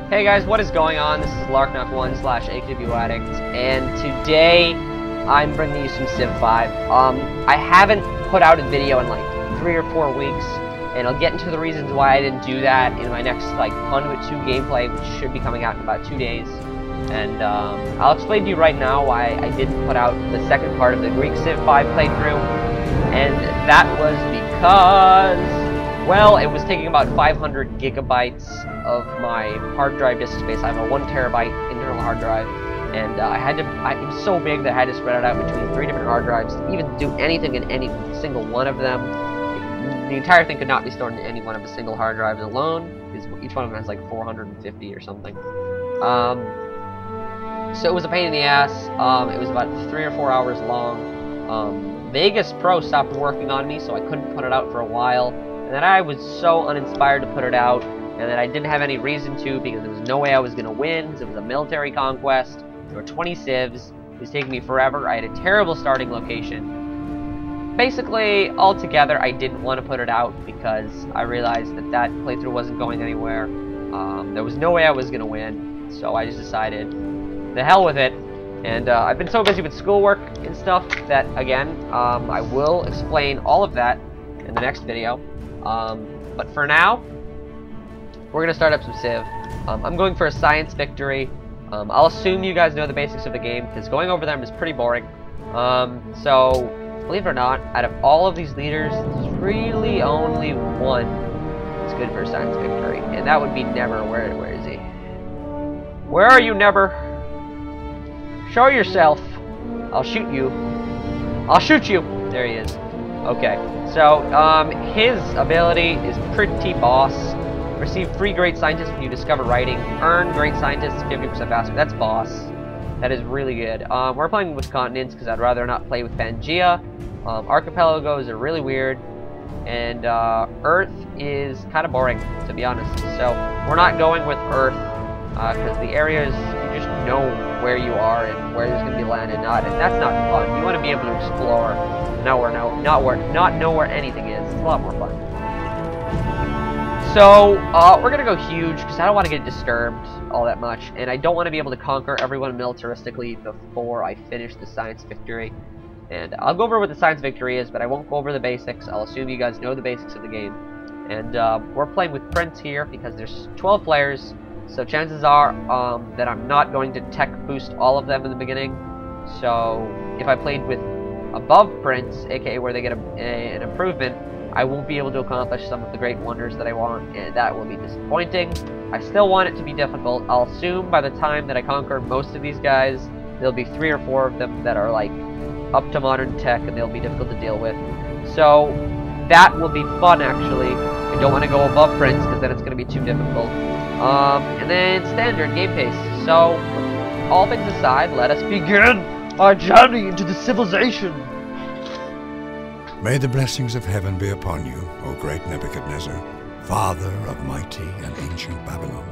Hey guys, what is going on? This is Larknok1/AKW and today I'm bringing you some Civ V. I haven't put out a video in like 3 or 4 weeks, and I'll get into the reasons why I didn't do that in my next like Conduit 2 gameplay, which should be coming out in about 2 days. And I'll explain to you right now why I didn't put out the second part of the Greek Civ V playthrough, and that was because, well, it was taking about 500 gigabytes of my hard drive disk space. I have a 1 terabyte internal hard drive, and it was so big that I had to spread it out between 3 different hard drives to even do anything in any single one of them. The entire thing could not be stored in any one of the single hard drives alone, because each one of them has like 450 or something. So it was a pain in the ass. It was about 3 or 4 hours long. Vegas Pro stopped working on me, so I couldn't put it out for a while. And then I was so uninspired to put it out, and then I didn't have any reason to, because there was no way I was going to win, because it was a military conquest. There were 20 civs. It was taking me forever. I had a terrible starting location. Basically, altogether, I didn't want to put it out, because I realized that that playthrough wasn't going anywhere. There was no way I was going to win, so I just decided, the hell with it. And I've been so busy with schoolwork and stuff that, again, I will explain all of that in the next video. But for now, we're going to start up some Civ. I'm going for a science victory. I'll assume you guys know the basics of the game, because going over them is pretty boring. So, believe it or not, out of all of these leaders, there's really only one that's good for a science victory, and that would be Never. Where is he? Where are you, Never? Show yourself. I'll shoot you. I'll shoot you. There he is. Okay. So, his ability is pretty boss. Receive free Great Scientist when you discover writing. Earn Great Scientist 50% faster. That's boss. That is really good. We're playing with continents because I'd rather not play with Pangea. Archipelagos are really weird. And Earth is kind of boring, to be honest. So, we're not going with Earth because the areas, you just know where you are and where there's going to be land and not. And that's not fun. You want to be able to explore. Not know where anything is. It's a lot more fun. So, we're gonna go huge, because I don't want to get disturbed all that much, and I don't want to be able to conquer everyone militaristically before I finish the science victory. And I'll go over what the science victory is, but I won't go over the basics. I'll assume you guys know the basics of the game. And we're playing with Prince here, because there's 12 players, so chances are that I'm not going to tech boost all of them in the beginning. So, if I played with above Prince, aka where they get an improvement, I won't be able to accomplish some of the great wonders that I want, and that will be disappointing. I still want it to be difficult. I'll assume by the time that I conquer most of these guys, there'll be 3 or 4 of them that are like up to modern tech, and they'll be difficult to deal with. So that will be fun, actually. I don't want to go above Prince, because then it's going to be too difficult. And then standard game pace. So, all things aside, let us begin our journey into the civilization. May the blessings of heaven be upon you, O great Nebuchadnezzar, father of mighty and ancient Babylon.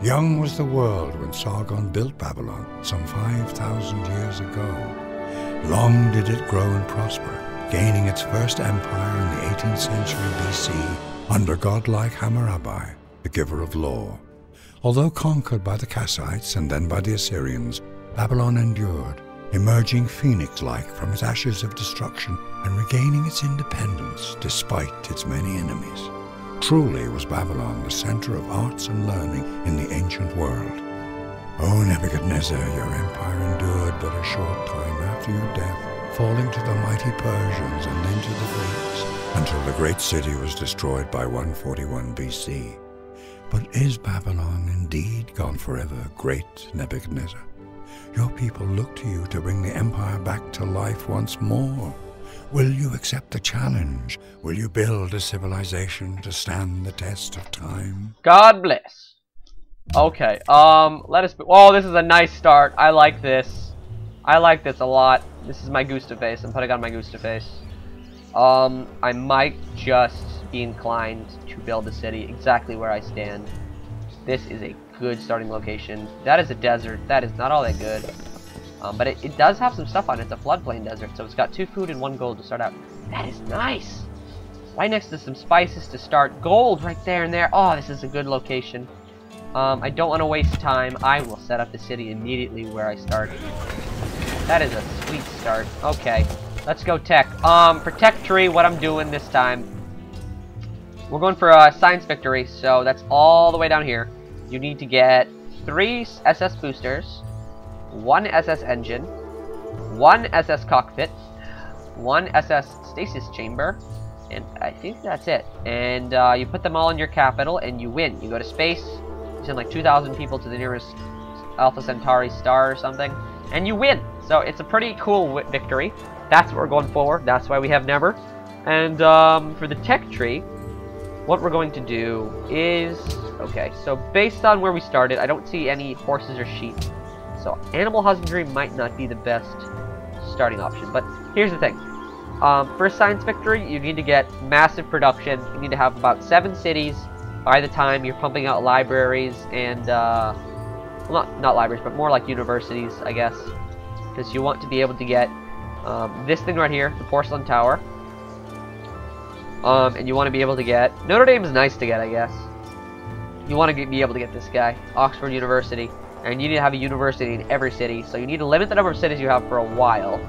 Young was the world when Sargon built Babylon some 5,000 years ago. Long did it grow and prosper, gaining its first empire in the 18th century BC under godlike Hammurabi, the giver of law. Although conquered by the Kassites and then by the Assyrians, Babylon endured, emerging phoenix-like from its ashes of destruction and regaining its independence despite its many enemies. Truly was Babylon the center of arts and learning in the ancient world. O Nebuchadnezzar, your empire endured but a short time after your death, falling to the mighty Persians and then to the Greeks, until the great city was destroyed by 141 BC. But is Babylon indeed gone forever, great Nebuchadnezzar? Your people look to you to bring the empire back to life once more. Will you accept the challenge? Will you build a civilization to stand the test of time? God bless. Okay, let us... Oh, this is a nice start. I like this. I like this a lot. This is my Gusta face. I'm putting on my Gusta face. I might just be inclined to build a city exactly where I stand. This is a good starting location. That is a desert. That is not all that good. But it does have some stuff on it. It's a floodplain desert, so it's got 2 food and 1 gold to start out. That is nice. Right next to some spices to start. Gold right there and there. Oh, this is a good location. I don't want to waste time. I will set up the city immediately where I started. That is a sweet start. Okay, let's go tech. For tech tree, what I'm doing this time, we're going for a science victory, so that's all the way down here. You need to get 3 SS boosters, 1 SS engine, 1 SS cockpit, 1 SS stasis chamber, and I think that's it. And you put them all in your capital, and you win. You go to space, you send like 2,000 people to the nearest Alpha Centauri star or something, and you win. So it's a pretty cool victory. That's what we're going for. That's why we have Never. And for the tech tree, what we're going to do is... Okay, so based on where we started, I don't see any horses or sheep. So animal husbandry might not be the best starting option. But here's the thing. For a science victory, you need to get massive production. You need to have about 7 cities by the time you're pumping out libraries and... well, not libraries, but more like universities, I guess. Because you want to be able to get this thing right here, the Porcelain Tower. And you want to be able to get... Notre Dame is nice to get, I guess. You want to be able to get this guy, Oxford University. And you need to have a university in every city. So you need to limit the number of cities you have for a while.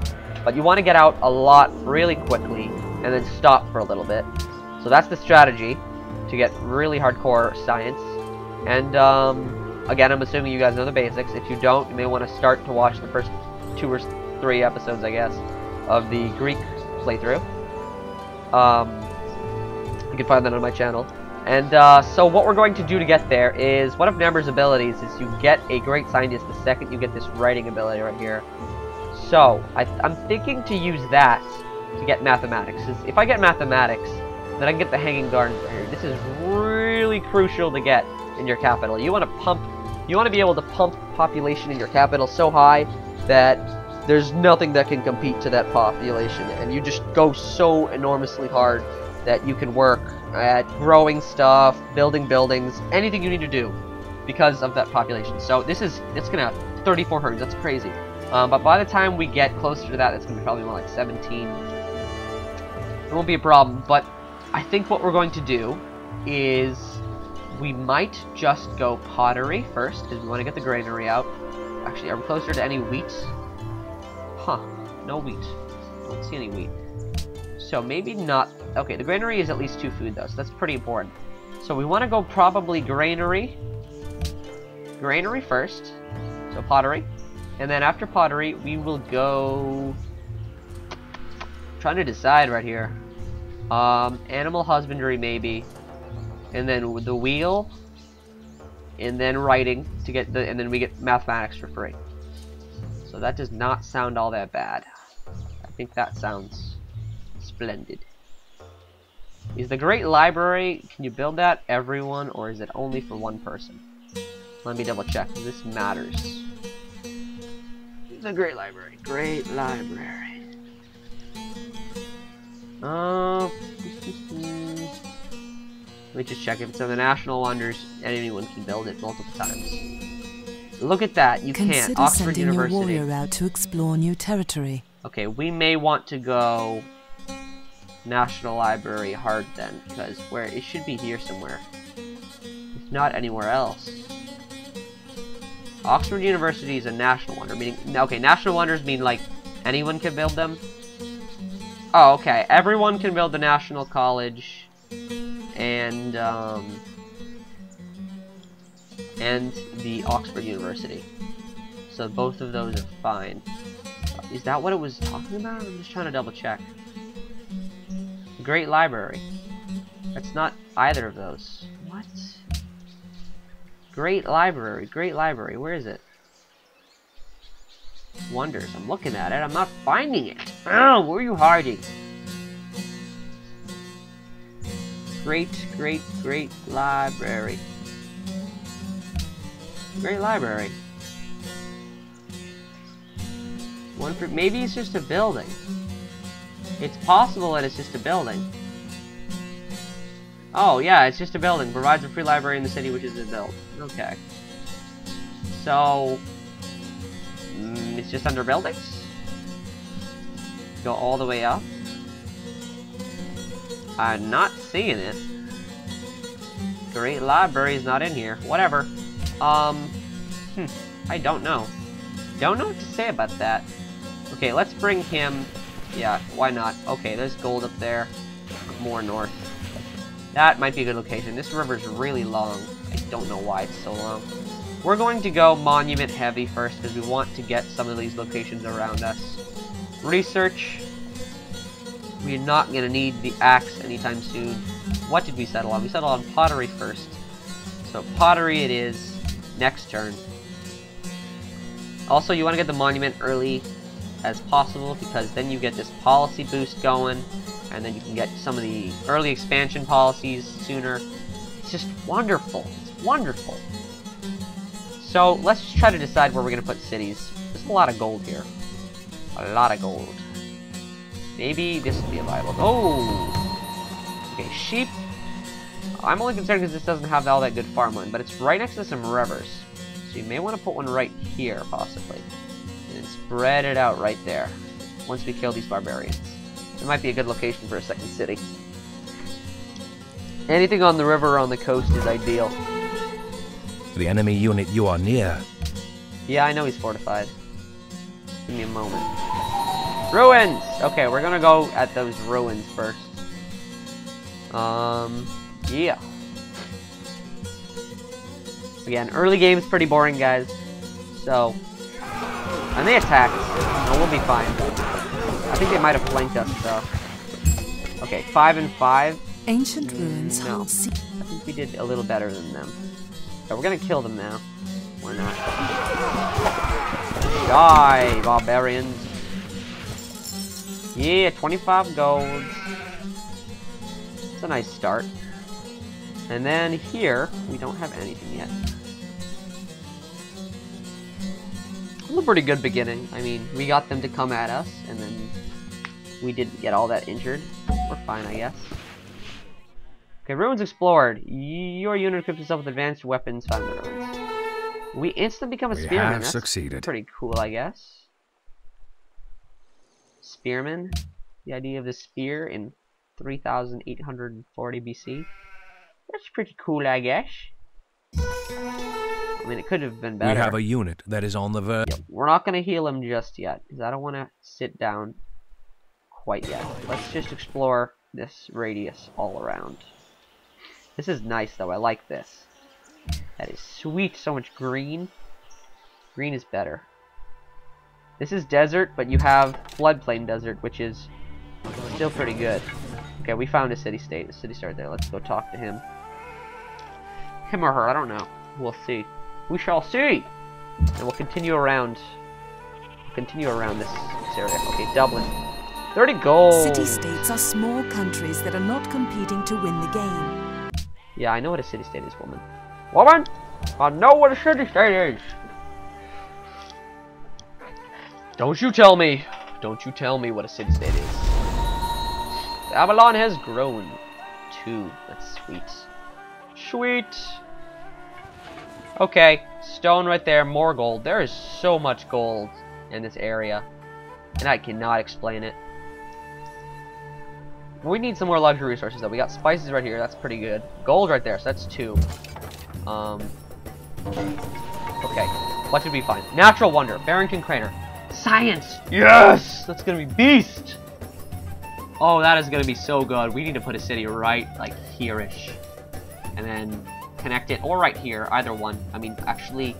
But you want to get out a lot really quickly and then stop for a little bit. So that's the strategy to get really hardcore science. And again, I'm assuming you guys know the basics. If you don't, you may want to start to watch the first 2 or 3 episodes, I guess, of the Greek playthrough. You can find that on my channel. And so what we're going to do to get there is, one of Never's abilities is you get a great scientist the second you get this writing ability right here. So I'm thinking to use that to get mathematics. 'Cause if I get mathematics, then I can get the Hanging Gardens right here. This is really crucial to get in your capital. You want to be able to pump population in your capital so high that there's nothing that can compete to that population, and you just go so enormously hard that you can work at growing stuff, building buildings, anything you need to do because of that population. So it's gonna 34 herds. That's crazy. But by the time we get closer to that, it's gonna be probably more like 17. It won't be a problem. But I think what we're going to do is we might just go pottery first because we want to get the granary out. Actually, are we closer to any wheat? Huh, no wheat. Don't see any wheat. So maybe not... Okay, the granary is at least 2 food though, so that's pretty important. So we want to go probably granary. Granary first. So pottery. And then after pottery, we will go... trying to decide right here. Animal husbandry maybe. And then the wheel. And then writing to get the... And then we get mathematics for free. So that does not sound all that bad. I think that sounds splendid. Is the Great Library, can you build that everyone, or is it only for one person? Let me double check, this matters. The Great Library. Great Library. Let me just check if it's on the National Wonders, anyone can build it multiple times. Look at that, you can't. Oxford University. Consider sending your warrior out to explore new territory. Okay, we may want to go National Library hard then, because where it should be here somewhere. If not anywhere else. Oxford University is a national wonder, meaning... Okay, national wonders mean, like, anyone can build them? Oh, okay. Everyone can build the National College, and the Oxford University. So both of those are fine. Is that what it was talking about? I'm just trying to double check. Great Library. That's not either of those. What? Great Library. Great Library. Where is it? Wonders. I'm looking at it. I'm not finding it. Oh, where are you hiding? Great Library. Great Library. One for... Maybe it's just a building. It's possible that it's just a building. Oh, yeah, it's just a building. Provides a free library in the city which is built. Okay. So... it's just under buildings? Go all the way up? I'm not seeing it. Great Library is not in here. Whatever. I don't know. Don't know what to say about that. Okay, let's bring him. Yeah, why not? Okay, there's gold up there. More north. That might be a good location. This river's really long. I don't know why it's so long. We're going to go monument heavy first because we want to get some of these locations around us. Research. We're not going to need the axe anytime soon. What did we settle on? We settled on pottery first. So pottery it is next turn. Also, you want to get the monument early as possible because then you get this policy boost going and then you can get some of the early expansion policies sooner. It's just wonderful. It's wonderful. So let's just try to decide where we're going to put cities. There's a lot of gold here. A lot of gold. Maybe this would be a viable. Oh! Okay, sheep. I'm only concerned because this doesn't have all that good farmland, but it's right next to some rivers. So you may want to put one right here, possibly. And then spread it out right there. Once we kill these barbarians. It might be a good location for a second city. Anything on the river or on the coast is ideal. The enemy unit you are near. Yeah, I know he's fortified. Give me a moment. Ruins! Okay, we're gonna go at those ruins first. Yeah. Again, early game's pretty boring, guys. So, and they attacked. No, we'll be fine. I think they might have flanked us, though. Okay, 5 and 5. Ancient ruins No. hold I think we did a little better than them. So we're gonna kill them now. Or not. Die, barbarians. Yeah, 25 golds. It's a nice start. And then here, we don't have anything yet. It's a pretty good beginning. I mean, we got them to come at us, and then we didn't get all that injured. We're fine, I guess. Okay, ruins explored. Your unit equips itself with advanced weapons found in the ruins. We instantly become a We spearman. have That's succeeded. pretty cool, I guess. Spearman. The idea of the spear in 3840 BC. That's pretty cool, I guess. I mean, it could have been better. We have a unit that is on the verge. Yep. We're not going to heal him just yet, because I don't want to sit down quite yet. Let's just explore this radius all around. This is nice, though. I like this. That is sweet. So much green. Green is better. This is desert, but you have floodplain desert, which is still pretty good. Okay, we found a city-state. A city-state there. Let's go talk to him. Him or her, I don't know. We'll see. We shall see! And we'll continue around. Continue around this area. Okay, Dublin. 30 gold! City-states are small countries that are not competing to win the game. Yeah, I know what a city-state is, woman. Woman! I know what a city-state is! Don't you tell me! Don't you tell me what a city-state is. Babylon has grown. 2. That's sweet. Sweet! Okay, stone right there, more gold. There is so much gold in this area, and I cannot explain it. We need some more luxury resources, though. We got spices right here, that's pretty good. Gold right there, so that's 2. Okay, what should we find? Natural wonder, Barrington Crater. Science! Yes! That's gonna be beast! Oh, that is gonna be so good. We need to put a city right, like, here-ish. And then connect it, or right here, either one. I mean, actually,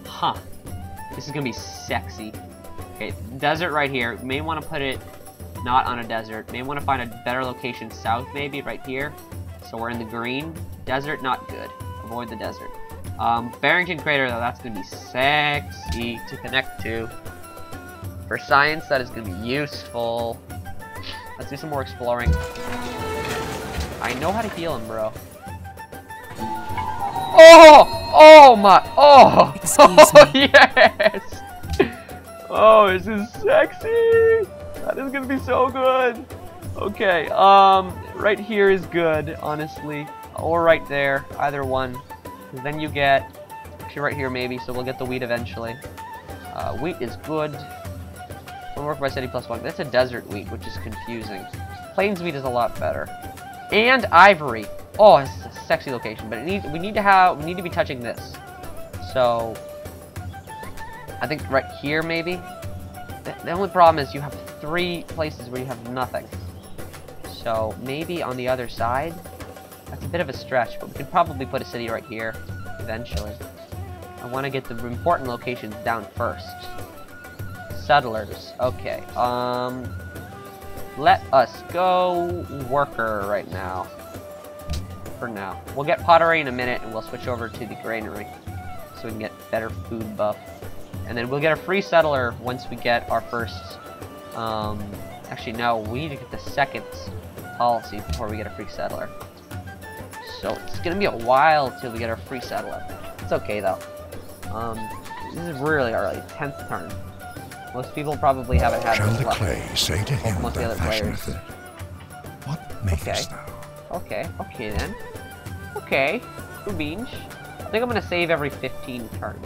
huh. This is gonna be sexy. Okay, desert right here. May want to put it not on a desert. May want to find a better location south, maybe, right here. So we're in the green. Desert, not good. Avoid the desert. Barrington Crater, though, that's gonna be sexy to connect to. For science, that is gonna be useful. Let's do some more exploring. I know how to heal him, bro. Oh! Oh my! Oh! Oh yes! Oh, this is sexy! That is gonna be so good! Okay, right here is good, honestly. Or right there, either one. Then you get, actually right here maybe, so we'll get the wheat eventually. Wheat is good. One work by city +1. That's a desert wheat, which is confusing. Plains wheat is a lot better. And ivory. Oh, it's a sexy location, but we need to be touching this. So, I think right here, maybe? The only problem is you have 3 places where you have nothing. So, maybe on the other side? That's a bit of a stretch, but we could probably put a city right here, eventually. I want to get the important locations down first. Settlers. Okay, let us go worker right now. For now. We'll get pottery in a minute, and we'll switch over to the granary. So we can get better food buff. And then we'll get a free settler once we get our first, actually no, we need to get the second policy before we get a free settler. So it's gonna be a while till we get our free settler. It's okay though. This is really early, 10th turn. Most people probably haven't had Shall this the luck. clay say to him Most of the that other players. fashioneth it, what makest thou? Okay then. Okay, cool beans. I think I'm gonna save every 15 turns.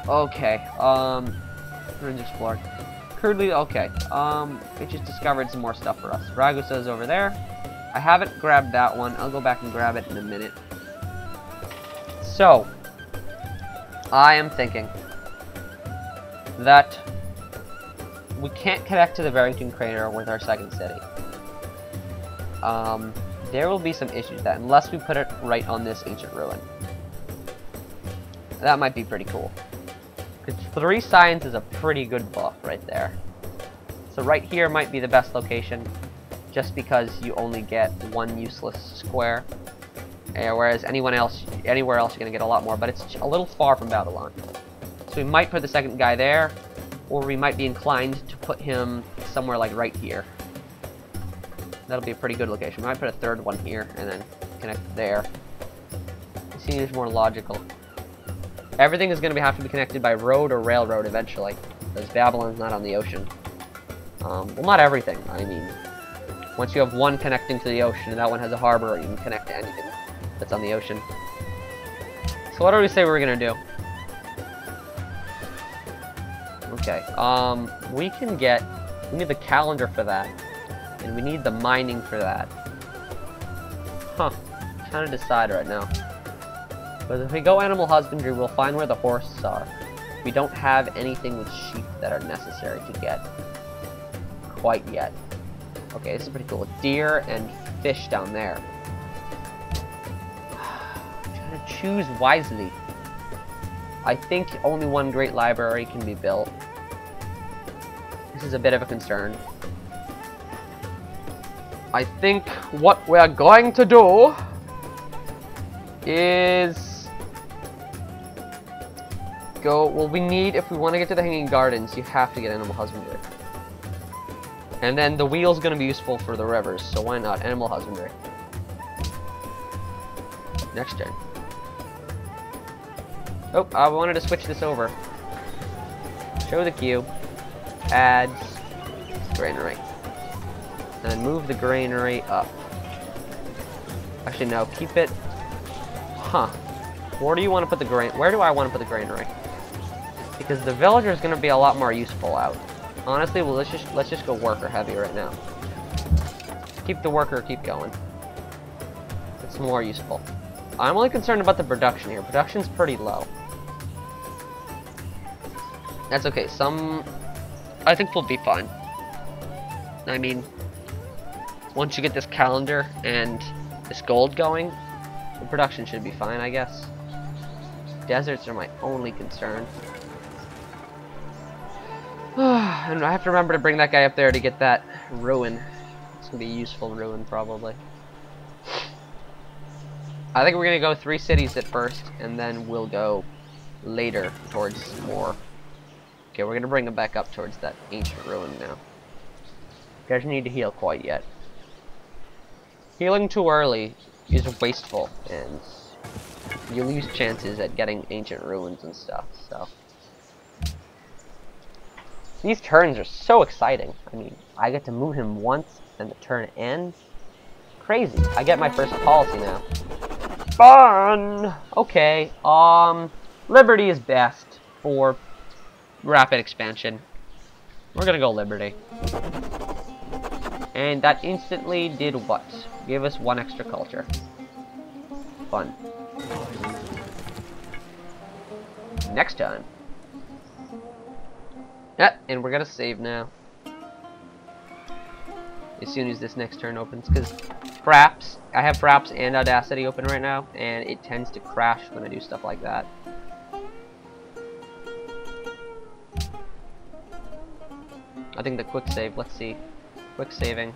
Okay, turns explored. Crudely, okay, it just discovered some more stuff for us. Ragusa's over there. I haven't grabbed that one. I'll go back and grab it in a minute. So, I am thinking that we can't connect to the Barrington Crater with our second city. There will be some issues with that, unless we put it right on this ancient ruin. That might be pretty cool. Because 3 science is a pretty good buff right there. So right here might be the best location, just because you only get 1 useless square. Whereas anywhere else you're going to get a lot more, but it's a little far from Babylon. So we might put the second guy there, or we might be inclined to put him somewhere like right here. That'll be a pretty good location. We might put a 3rd one here, and then connect there. It seems more logical. Everything is going to have to be connected by road or railroad eventually, because Babylon's not on the ocean. Well, not everything. I mean, once you have one connecting to the ocean, and that one has a harbor, you can connect to anything that's on the ocean. So what do we say we're going to do? Okay, we need the calendar for that, and we need the mining for that. Huh, I'm trying to decide right now. But if we go animal husbandry, we'll find where the horses are. We don't have anything with sheep that are necessary to get quite yet. Okay, this is pretty cool. Deer and fish down there. I'm trying to choose wisely. I think only one great library can be built. This is a bit of a concern. I think what we're going to do is go, well, we need, if we want to get to the Hanging Gardens, you have to get animal husbandry. And then the wheel's going to be useful for the rivers, so why not animal husbandry? Next turn. Oh, I wanted to switch this over. Show the queue. Adds granary. And then move the granary up. Actually, no, keep it. Huh. Where do you want to put the where do I want to put the granary? Because the villager is going to be a lot more useful out. Honestly, well, let's just go worker heavy right now. Keep the worker, keep going. It's more useful. I'm only concerned about the production here. Production's pretty low. That's okay. I think we'll be fine. I mean, once you get this calendar and this gold going, the production should be fine, I guess. Deserts are my only concern. And I have to remember to bring that guy up there to get that ruin. It's gonna be a useful ruin, probably. I think we're gonna go 3 cities at first, and then we'll go later towards more. Okay, we're gonna bring him back up towards that ancient ruin now. Doesn't need to heal quite yet. Healing too early is wasteful, and you lose chances at getting ancient ruins and stuff, so. These turns are so exciting. I mean, I get to move him once, and the turn ends. Crazy. I get my first policy now. Fun! Okay, Liberty is best for rapid expansion. We're gonna go Liberty. And that instantly did what? Gave us 1 extra culture. Fun. next time. Yeah, and we're gonna save now. As soon as this next turn opens, because fraps, I have fraps and audacity open right now, and it tends to crash when I do stuff like that. I think the quick save, let's see. Quick saving.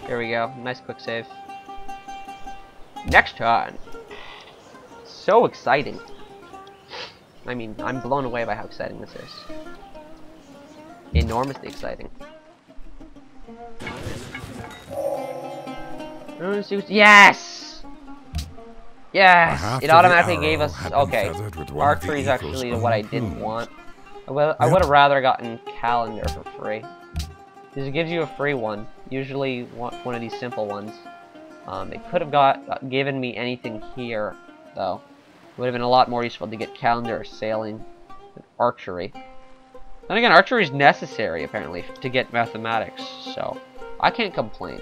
There we go, nice quick save. Next turn. So exciting. I mean, I'm blown away by how exciting this is. Enormously exciting. Yes! Yes! It automatically gave us... Okay, archery is actually what I didn't want. I would have rather gotten calendar for free. Because it gives you a free one. Usually one of these simple ones. It could have given me anything here, though. It would have been a lot more useful to get calendar or sailing than archery. Then again, archery is necessary, apparently, to get mathematics, so I can't complain.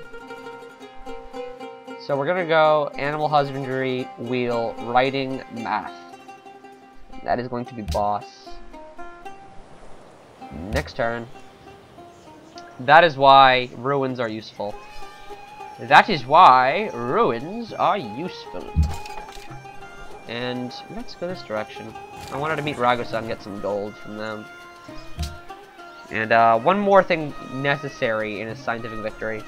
So we're gonna go animal husbandry, wheel, writing, math. That is going to be boss. Next turn. That is why ruins are useful. That is why ruins are useful. And let's go this direction. I wanted to meet Ragusa and get some gold from them. And one more thing necessary in a scientific victory.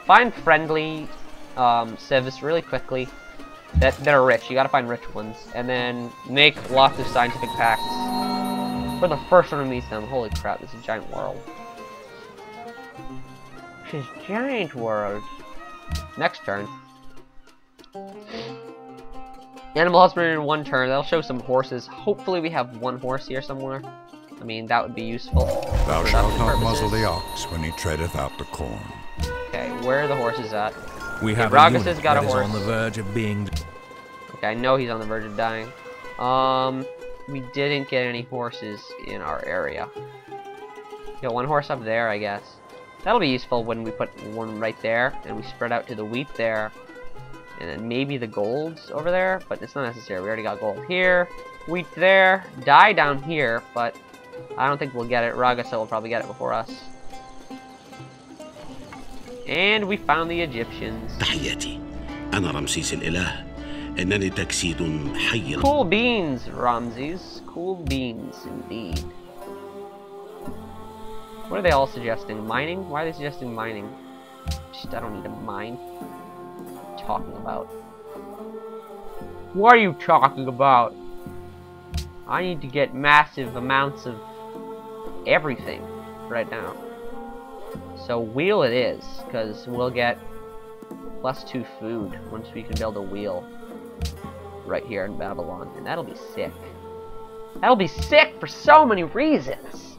Find friendly civs really quickly that are rich. You gotta find rich ones. And then make lots of scientific pacts. For the first one to meet them. Holy crap, this is a giant world. This is a giant world. Next turn. Animal husbandry in one turn. That'll show some horses. Hopefully we have one horse here somewhere. I mean, that would be useful. Thou shalt not muzzle the ox when he treadeth out the corn. Okay, where are the horses at? We have Ragus a unit has got a that is horse. on the verge of being... Okay, I know he's on the verge of dying. We didn't get any horses in our area. Got one horse up there, I guess. That'll be useful when we put one right there, and we spread out to the wheat there. And then maybe the gold's over there, but it's not necessary. We already got gold here, wheat there, dye down here, but I don't think we'll get it. Ragusa will probably get it before us. And we found the Egyptians. تحياتي أنا رمسيس الإله إنني تجسيد حي. Cool beans, Ramses. Cool beans, indeed. What are they all suggesting? Mining? Why are they suggesting mining? Just, I don't need to mine. What are you talking about? What are you talking about? I need to get massive amounts of everything right now. So wheel it is, because we'll get +2 food once we can build a wheel right here in Babylon, and that'll be sick. That'll be sick for so many reasons.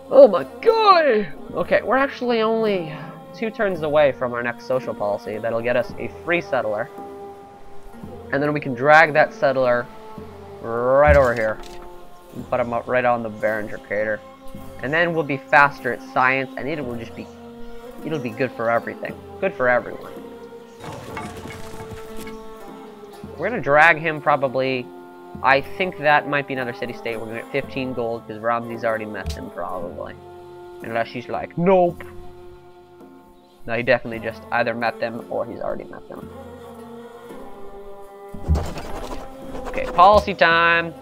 Oh my god! Okay, we're actually only 2 turns away from our next social policy that'll get us a free settler. And then we can drag that settler right over here. And put him up right on the Behringer crater. And then we'll be faster at science, and it will just be... It'll be good for everything. Good for everyone. We're gonna drag him probably... I think that might be another city-state. We're gonna get 15 gold, because Ramses already met him, probably. Unless he's like, nope! No, he definitely just either met them, or he's already met them. Okay, policy time!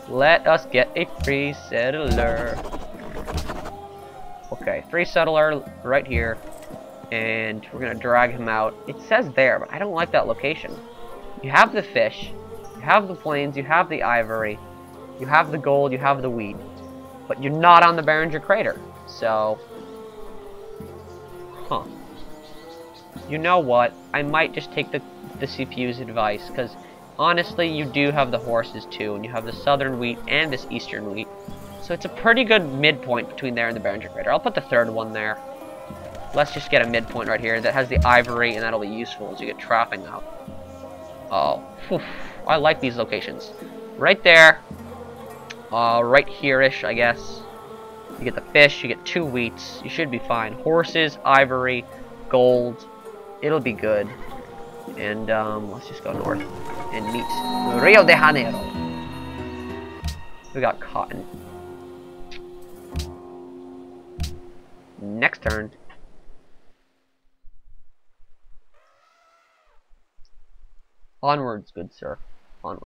Let us get a free settler. Okay, free settler right here. And we're gonna drag him out. It says there, but I don't like that location. You have the fish, you have the plains, you have the ivory, you have the gold, you have the wheat, but you're not on the Behringer crater. So, huh. You know what? I might just take the CPU's advice, because honestly, you do have the horses too, and you have the southern wheat and this eastern wheat. So it's a pretty good midpoint between there and the Behringer crater. I'll put the third one there. Let's just get a midpoint right here that has the ivory, and that'll be useful as you get trapping out. Oh, whew. I like these locations. Right there. Right here-ish, I guess. You get the fish, you get 2 wheats. You should be fine. Horses, ivory, gold. It'll be good. And let's just go north and meet Rio de Janeiro. We got cotton. Next turn. Onwards, good sir. Onwards.